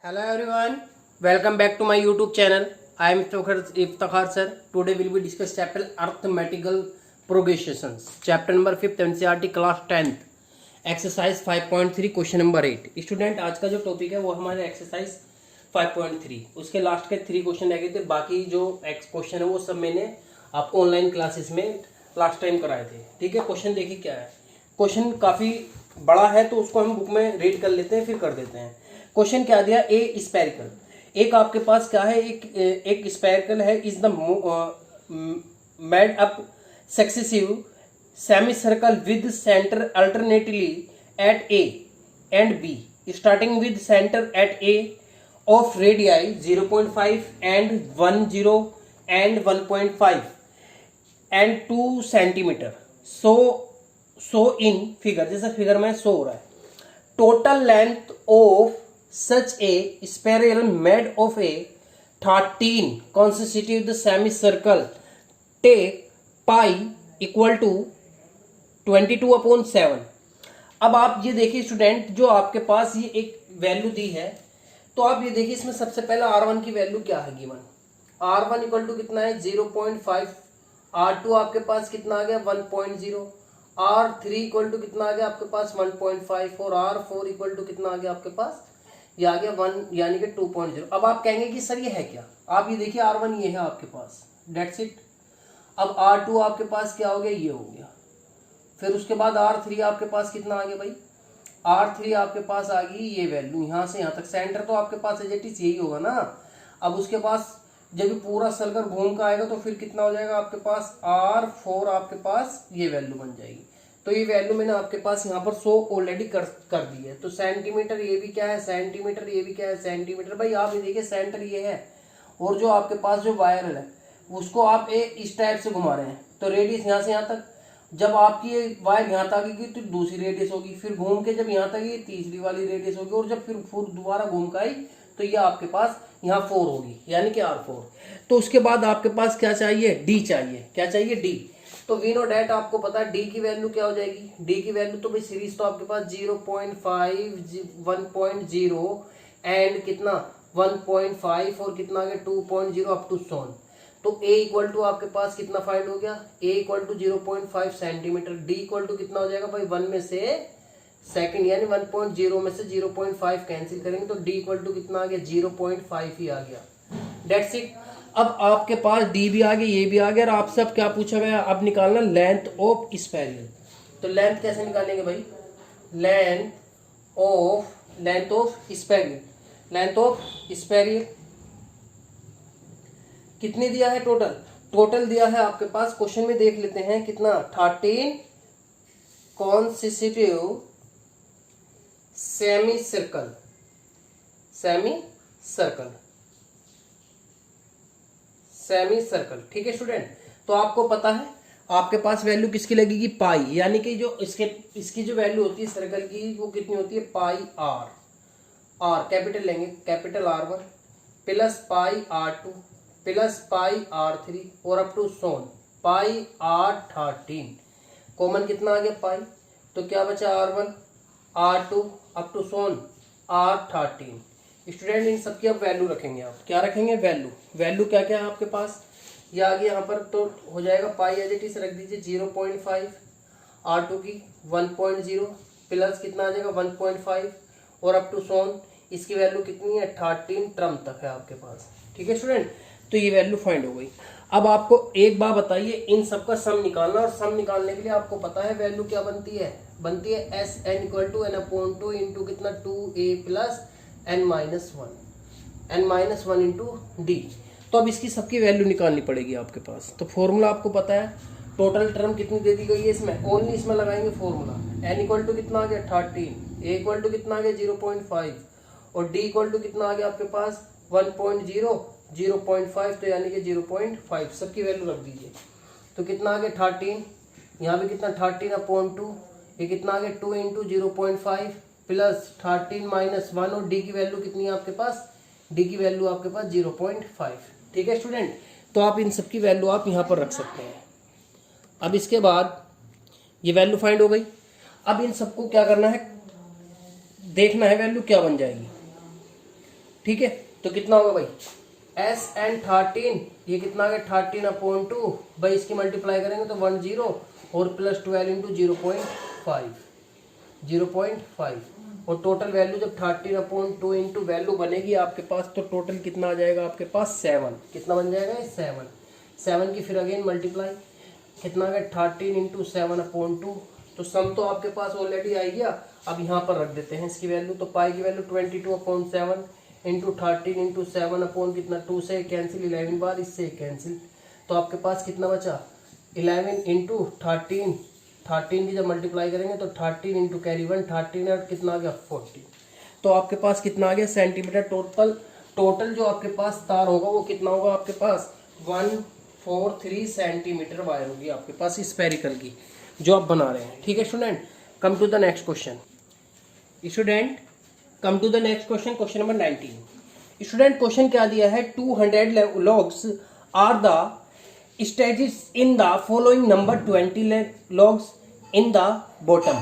Hello everyone, welcome back to my YouTube channel. I am Iftakhar sir. Today we will be discuss chapter arithmetical progressions. Chapter number 5th NCERT class 10th. Exercise 5.3 question number 8. Student आज का जो topic है वो हमारे exercise 5.3 उसके last के 3 question रह गए थे. बाकी जो क्वेश्चन है वो सब मैंने आपको ऑनलाइन क्लासेस में लास्ट टाइम कराए थे. ठीक है, क्वेश्चन देखिए क्या है. क्वेश्चन काफ़ी बड़ा है तो उसको हम बुक में रीड कर लेते हैं फिर कर देते हैं. क्वेश्चन क्या दिया, ए स्पेरिकल. एक आपके पास क्या है, एक स्पेरिकल है is the made up successive semi circle with centre alternately at A and B starting with centre at A of radii 0.5 and 10 and 1.5 and 2 centimetre. So in figure, जैसा figure में show हो रहा है. Total length of such a spiral made of a 13 consecutive semicircle take pi equal to 22/7. अब आप ये देखिए student, जो आपके पास ये एक वैल्यू दी है तो आप ये देखिए इसमें सबसे पहले R1 की वैल्यू क्या है गिवन. R1 इक्वल टू कितना है 0.5. R2 आपके पास कितना आ गया 1.0. R3 इक्वल टू कितना आ गया आपके पास 1.5 और R4 इक्वल टू कितना आ गया आपके पास, ये आ गया 1 यानी कि 2.0. अब आप कहेंगे कि सर ये है क्या. आप ये देखिए R1 ये है आपके पास, डेट्स इट. अब R2 आपके पास क्या हो गया, ये हो गया. फिर उसके बाद R3 आपके पास कितना आ गया भाई, R3 आपके पास आ गई ये वैल्यू यहाँ से यहाँ तक. सेंटर तो आपके पास एजेटिस यही होगा ना. अब उसके पास जब ये पूरा सर्कल घूम का आएगा तो फिर कितना हो जाएगा आपके पास, R4 आपके पास ये वैल्यू बन जाएगी. तो ये वैल्यू मैंने आपके पास यहाँ पर 100 ऑलरेडी कर दी है. तो सेंटीमीटर ये भी क्या है, सेंटीमीटर ये भी क्या है, सेंटीमीटर. भाई आप ये देखिए सेंटर ये है और जो आपके पास जो वायरल है उसको आप इस टाइप से घुमा रहे हैं तो रेडियस यहाँ से यहाँ तक. जब आपकी ये वायर यहाँ तक आएगी तो दूसरी रेडियस होगी, फिर घूम के जब यहाँ तक ये तीसरी वाली रेडियस होगी और जब फिर दोबारा घूम के आई तो ये आपके पास यहाँ 4 होगी यानी कि R4. तो उसके बाद आपके पास क्या चाहिए, D चाहिए. क्या चाहिए, D. तो वी नो डैट आपको पता है डी की वैल्यू क्या हो जाएगी. डी की वैल्यू तो भाई सीरीज तो आपके पास 0.5 1.0 एंड कितना 1.5 और कितना आ गया 2.0 अप टू सोन. तो ए इक्वल टू आपके पास कितना फाइंड हो गया, A equal to 0.5 centimetre. D equal to कितना हो जाएगा भाई 1 में से सेकंड यानी 1.0 में से 0.5 कैंसिल करेंगे तो डी इक्वल टू कितना आ गया 0.5 ही आ गया. That's it. अब आपके पास डी भी आ गया, ये भी आ गया और आपसे अब क्या पूछा गया, अब निकालना लेंथ ऑफ स्पेरिकल. तो लेंथ कैसे निकालेंगे भाई, length of spherical. Length of spherical कितनी दिया है टोटल दिया है आपके पास क्वेश्चन में, देख लेते हैं कितना 13 कॉन्सिक्यूटिव सेमी सर्कल. ठीक है स्टूडेंट. तो आपको पता है आपके पास वैल्यू किसकी लगेगी, पाई. यानी कि जो इसकी जो वैल्यू होती है सर्कल की वो कितनी होती है, पाई आर कैपिटल लेंगे, capital R1 plus pi R2 plus pi R3 और up to so on pi R13. Common कितना आ गया पाई, तो क्या बचा R1 R2 up to so on R13. Student इन सब की अब वैल्यू रखेंगे. आप क्या रखेंगे, वैल्यू क्या क्या है आपके पास, ये आ गया यहाँ पर. तो हो जाएगा पाई एज इट इज रख दीजिए 0.5, R2 की 1.0 प्लस कितना आ जाएगा 1.5 और अप टू सोन इसकी वैल्यू कितनी है 13 टर्म तक है आपके पास. ठीक है स्टूडेंट. तो ये वैल्यू फाइंड हो गई. अब आपको एक बार बताइए इन सब का सम निकालना, और सम निकालने के लिए आपको पता है वैल्यू क्या बनती है S N equal to n/2 into कितना 2a plus n-1 into D. तो अब इसकी सबकी वैल्यू निकालनी पड़ेगी आपके पास. तो फॉर्मूला आपको पता है, टोटल टर्म कितनी दे दी गई है इसमें, ओनली इसमें लगाएंगे फॉर्मूला. n इक्वल टू कितना आ गया 13, a इक्वल टू कितना आ गया 0.5 और d इक्वल टू कितना आ गया आपके पास 0.5 तो यानी कि 0.5. सबकी वैल्यू रख दीजिए. तो कितना आ गया 13, यहाँ पे कितना 13/2, ये कितना आ गया 2 इंटू 0.5 प्लस 13 माइनस 1 और डी की वैल्यू कितनी है आपके पास, डी की वैल्यू आपके पास 0.5. ठीक है स्टूडेंट. तो आप इन सब की वैल्यू आप यहाँ पर रख सकते हैं. अब इसके बाद ये वैल्यू फाइंड हो गई. अब इन सबको क्या करना है, देखना है वैल्यू क्या बन जाएगी. ठीक है, तो कितना होगा भाई एस एन 13, ये कितना आ गया 13/2 भाई, इसकी मल्टीप्लाई करेंगे तो 10 और प्लस 12 इंटू 0.5 और टोटल वैल्यू जब 13/2 इंटू वैल्यू बनेगी आपके पास, तो टोटल कितना आ जाएगा आपके पास 7। कितना बन जाएगा 7 की फिर अगेन मल्टीप्लाई, कितना आ गया 13 इंटू 7/2, तो सम तो आपके पास ऑलरेडी आ गया। अब यहाँ पर रख देते हैं इसकी वैल्यू, तो पाई की वैल्यू 22/7 इंटू 13 इंटू 7 कितना 2 से कैंसिल 11 बार, इससे कैंसिल, तो आपके पास कितना बचा 11 इंटू 13 की जब मल्टीप्लाई करेंगे तो 13 इंटू कैरी 1 13 और कितना आ गया 40, तो आपके पास कितना आ गया सेंटीमीटर। टोटल जो आपके पास तार होगा वो कितना होगा आपके पास 143 सेंटीमीटर वायर होगी आपके पास स्फेरिकल की जो आप बना रहे हैं। ठीक है student, come to the next question. Student come to the next question, question number 19। Student question क्या दिया है, 200 logs are the stages in the following number 20 logs in the bottom.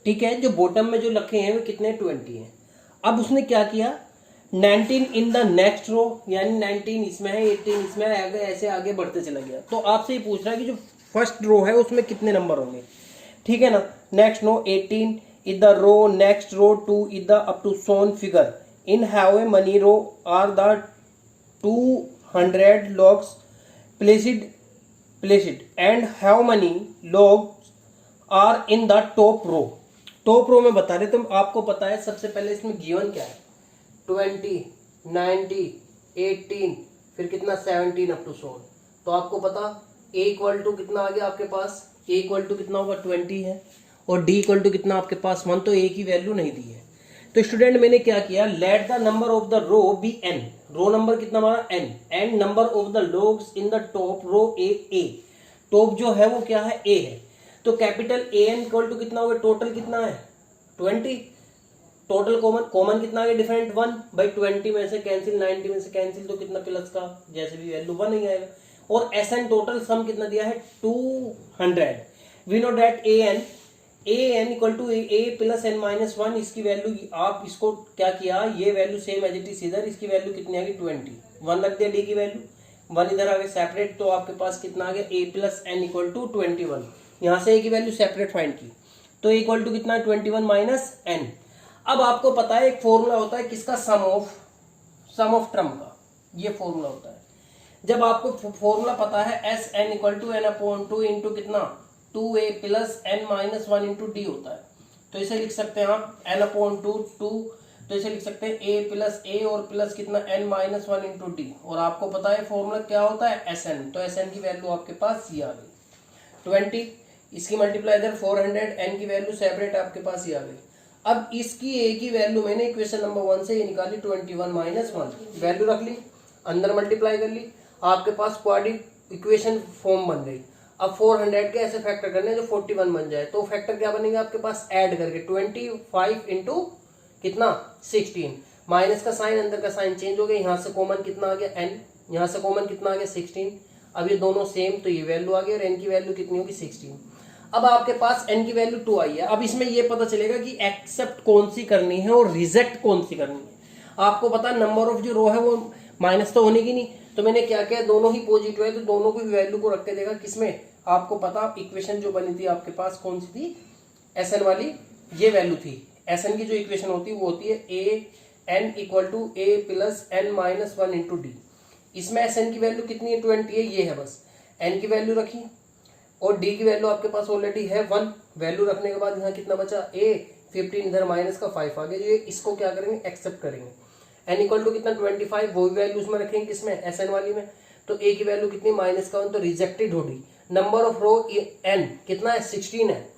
ठीक है, जो बॉटम में जो लिखे हैं वो कितने 20 हैं। अब उसने क्या किया 19 इन द नेक्स्ट रो, यानी 19 इसमें है 18 इसमें है, आगे ऐसे आगे बढ़ते चला गया। तो आपसे ये पूछ रहा है कि जो फर्स्ट रो है उसमें कितने नंबर होंगे। ठीक है ना, next row 18 is the row, next row 2 is the up to shown figure. In how many row are the 200 logs placed and how many logs are in the top row? Top row में बता रहे, तो आपको पता है सबसे पहले इसमें गिवन क्या है 20 90 18 फिर कितना 17 अप टू shown। तो आपको पता a इक्वल टू कितना आ गया आपके पास, a इक्वल टू कितना होगा 20 है और d इक्वल टू कितना आपके पास 1, तो a की वैल्यू नहीं दी है। तो स्टूडेंट मैंने क्या किया, let the number of the row be n, row number कितना हमारा n, and number of the logs in the top row a, top जो है वो क्या है a है। तो कैपिटल an इक्वल टू कितना होगा, टोटल कितना है 20, टोटल कॉमन कितना है डिफरेंट 1 भाई, 20 में से कैंसिल 90 में से कैंसिल, तो कितना प्लस का जैसे भी वैल्यू 1 ही आएगा। और एन टोटल सम कितना दिया है 200। We know that an equal to a plus n minus 1, इसकी वैल्यू आप इसको क्या किया, ये value same as it is इधर, इसकी वैल्यू कितनी आ गई 20, 1 रख दिया, d की वैल्यू 1 इधर आ गया सेपरेट, तो आपके पास कितना आ गया a plus n equal to 21। यहाँ से a की वैल्यू सेपरेट फाइंड की, तो इक्वल टू कितना 21 माइनस n। अब आपको पता है एक फॉर्मूला होता है किसका, सम ऑफ टर्म का, ये फॉर्मूला होता है। जब आपको फॉर्मूला पता है S N equal to N upon 2 into कितना 2a plus n minus 1 into D होता है, तो इसे लिख सकते हैं आप n अपॉन 2, तो इसे लिख सकते हैं a प्लस a और प्लस कितना n माइनस 1 इंटू डी, और आपको पता है फॉर्मूला क्या होता है Sn, तो Sn की वैल्यू आपके पास ये आ गई 20, इसकी मल्टीप्लाई इधर 400, n की वैल्यू सेपरेट आपके पास ये आ गई। अब इसकी a की वैल्यू मैंने इक्वेशन नंबर 1 से ये निकाली 21 माइनस 1, वैल्यू रख ली, अंदर मल्टीप्लाई कर ली, आपके पास क्वाड्रेटिक इक्वेशन फॉर्म बन गई। अब 400 के ऐसे फैक्टर करने जो 41 बन जाए, तो फैक्टर क्या बनेंगे आपके पास ऐड करके 25 इंटू कितना 16, माइनस का साइन अंदर का साइन चेंज हो गया, यहाँ से कॉमन कितना आ गया n, यहाँ से कॉमन कितना आ गया 16, अब ये दोनों सेम, तो ये वैल्यू आ गई और n की वैल्यू कितनी होगी 16। अब आपके पास n की वैल्यू 2 आई है। अब इसमें ये पता चलेगा कि एक्सेप्ट कौन सी करनी है और रिजेक्ट कौन सी करनी है। आपको पता नंबर ऑफ जो रो है वो माइनस तो होने की नहीं, तो मैंने क्या किया, दोनों ही पॉजिटिव है तो दोनों की वैल्यू को रख के देखा किसमें, आपको पता इक्वेशन जो बनी थी आपके पास कौन सी थी, Sn वाली, ये वैल्यू थी। Sn की जो इक्वेशन होती है वो होती है an equal to a plus n minus 1 into D. इसमें Sn की वैल्यू कितनी है 20 है, ये है बस, n की वैल्यू रखी और d की वैल्यू आपके पास ऑलरेडी है 1, वैल्यू रखने के बाद यहाँ कितना बचा a 15, इधर माइनस का 5 आ गया, ये इसको क्या करेंगे एक्सेप्ट करेंगे। n इक्वल टू कितना 25, वही वैल्यू उसमें रखेंगे किसमें Sn वाली में, तो a की वैल्यू कितनी माइनस का 1, तो रिजेक्टेड होगी। नंबर ऑफ रो n कितना है 16 है,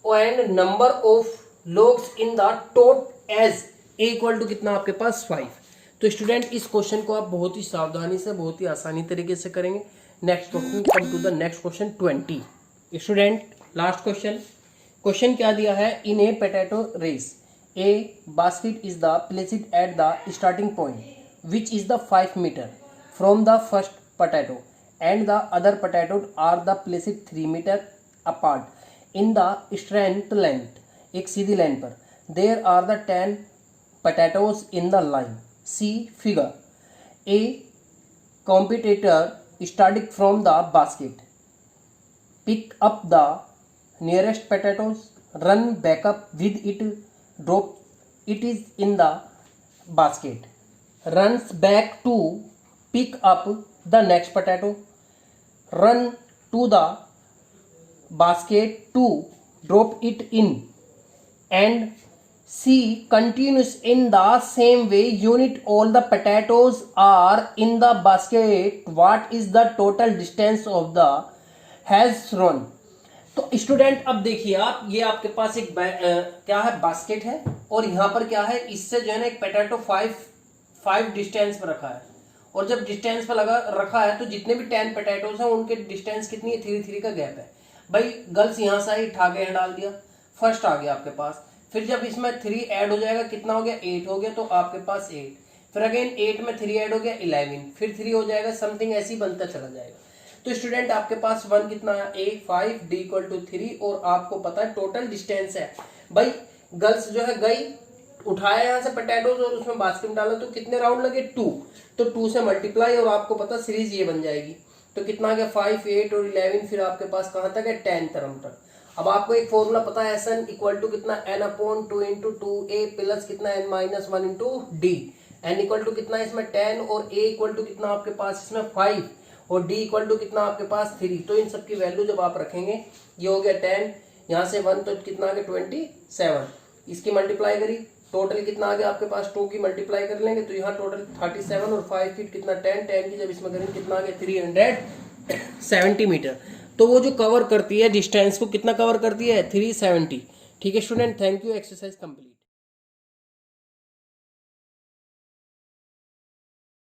and number of logs in the top as a equal to कितना आपके पास 5। तो स्टूडेंट इस क्वेश्चन को आप बहुत ही सावधानी से बहुत ही आसानी तरीके से करेंगे। Next question, come to the next question 20। Student last question क्या दिया है, in a potato race a basket is the placed at the starting point which is the 5 meter from the first potato and the other potatoes are the placed 3 meter apart in the straight length, एक सीधी line पर। There are the 10 potatoes in the line, see figure a competitor starting from the basket, pick up the nearest potatoes, run back up with it, drop it is in the basket, runs back to pick up the next potato, run to the basket to drop it in, and C continues in the same way unit all the potatoes are in the basket. What is the total distance of the has run? तो student अब देखिए आप, ये आपके पास एक क्या है, basket है, और यहाँ पर क्या है, इससे जो है ना एक पोटैटो 5 डिस्टेंस पर रखा है, और जब डिस्टेंस पर लगा रखा है तो जितने भी 10 पोटैटोज हैं उनके डिस्टेंस कितनी है, 3 का गैप है। भाई गर्ल्स यहाँ से आई, उठा के डाल दिया, फर्स्ट आ गया आपके पास, फिर जब इसमें 3 ऐड हो जाएगा कितना हो गया, 8 हो गया, तो आपके पास 8, फिर अगेन 8 में 3 ऐड हो गया 11, फिर 3 हो जाएगा, समथिंग ऐसी बनता चला जाएगा। तो स्टूडेंट आपके पास 1 कितना है, A 5 D इक्वल टू 3, और आपको पता है टोटल डिस्टेंस है। भाई गर्ल्स जो है गई, उठाया यहाँ से पोटैटोज और उसमें बास्केट में डाला, तो कितने राउंड लगे, 2, तो 2 से मल्टीप्लाई, और आपको पता सीरीज ये बन जाएगी, तो कितना आ गया 5, 8 और 11, फिर आपके पास कहाँ तक है, 10 टर्म तक। अब आपको एक फॉर्मूला पता है, SN इक्वल टू कितना, n/2 इंटू 2a प्लस कितना n-1 into d, n equal to कितना इसमें 10, और a इक्वल टू कितना आपके पास इसमें 5, और d इक्वल टू कितना आपके पास 3। तो इन सब की वैल्यू जब आप रखेंगे, ये हो गया 10, यहाँ से 1 तो कितना आ गया 27, इसकी मल्टीप्लाई करी, टोटल कितना आ गया आपके पास, 2 की मल्टीप्लाई कर लेंगे तो यहाँ टोटल 37, और 5 फीट कितना 10 की जब इसमें करेंगे कितना आ गया 370 मीटर। तो वो जो कवर करती है डिस्टेंस को, कितना कवर करती है, 370। ठीक है student, thank you, exercise complete.